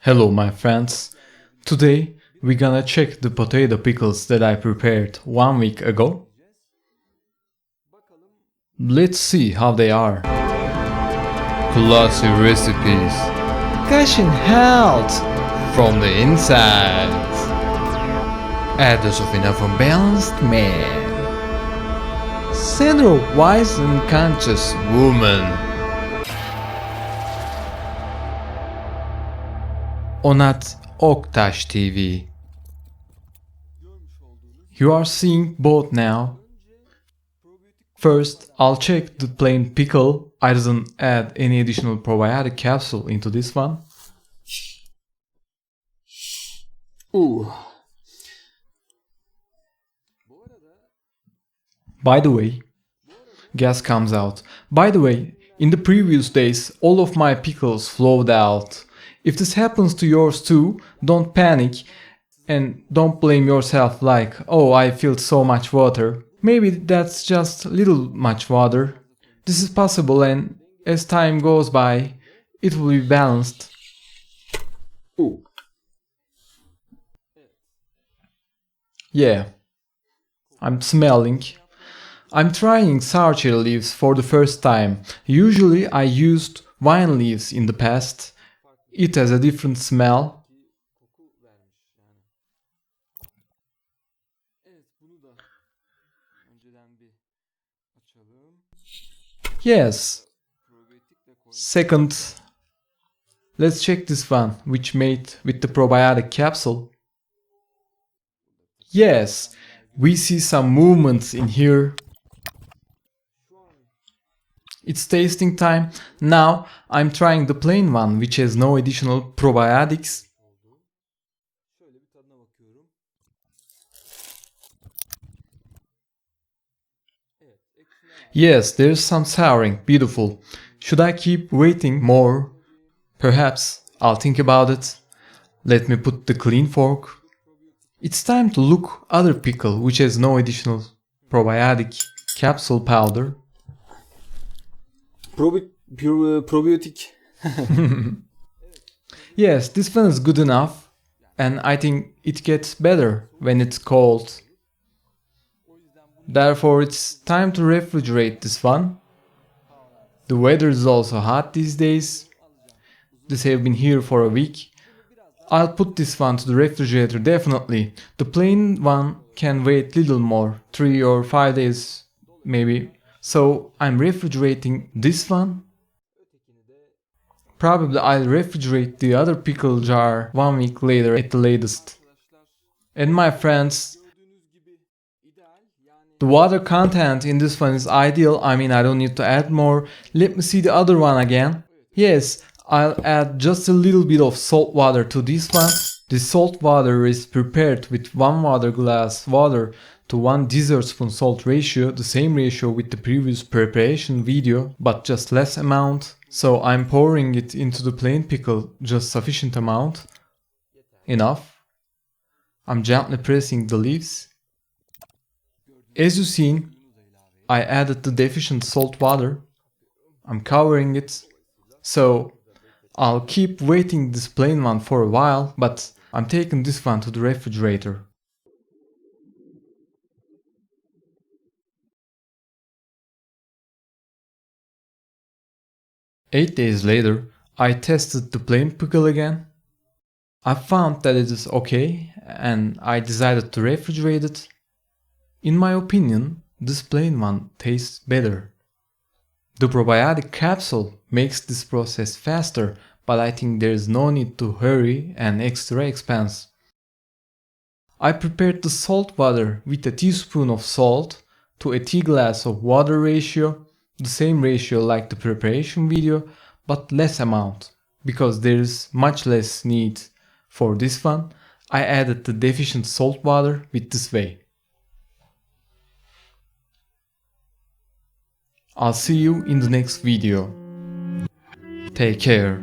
Hello my friends, today we're gonna check the potato pickles that I prepared 1 week ago. Let's see how they are. Classy recipes, gushing health from the inside, adders of enough and balanced man, center of wise and conscious woman. Onat Oktaş TV. You are seeing both now. First, I'll check the plain pickle. I didn't add any additional probiotic capsule into this one. Ooh. By the way, gas comes out. By the way, in the previous days, all of my pickles flowed out. If this happens to yours too, don't panic and don't blame yourself like, oh, I filled so much water. Maybe that's just little much water. This is possible, and as time goes by, it will be balanced. Ooh. Yeah, I'm smelling. I'm trying sour cherry leaves for the first time. Usually I used wine leaves in the past. It has a different smell. Yes. Second, let's check this one, which made with the probiotic capsule. Yes, we see some movements in here. It's tasting time. Now I'm trying the plain one, which has no additional probiotics. Yes, there's some souring. Beautiful. Should I keep waiting more? Perhaps. I'll think about it. Let me put the clean fork. It's time to look other pickle which has no additional probiotic capsule powder. Probiotic. Yes, this one is good enough, and I think it gets better when it's cold. Therefore, it's time to refrigerate this one. The weather is also hot these days. This has been here for a week. I'll put this one to the refrigerator definitely. The plain one can wait little more, 3 or 5 days maybe. So I'm refrigerating this one. Probably I'll refrigerate the other pickle jar 1 week later at the latest. And my friends, the water content in this one is ideal. I mean, I don't need to add more. Let me see the other one again. Yes, I'll add just a little bit of salt water to this one. The salt water is prepared with 1 water glass water to 1 dessert spoon salt ratio, the same ratio with the previous preparation video, but just less amount. So I'm pouring it into the plain pickle, just sufficient amount. Enough. I'm gently pressing the leaves. As you've seen, I added the deficient salt water. I'm covering it. So I'll keep waiting this plain one for a while, but I'm taking this one to the refrigerator. Eight days later, I tested the plain pickle again. I found that it is okay, and I decided to refrigerate it. In my opinion, this plain one tastes better. The probiotic capsule makes this process faster, but I think there is no need to hurry and extra expense. I prepared the salt water with a teaspoon of salt to a tea glass of water ratio, the same ratio like the preparation video, but less amount, because there is much less need for this one. I added the deficient salt water with this way. I'll see you in the next video. Take care.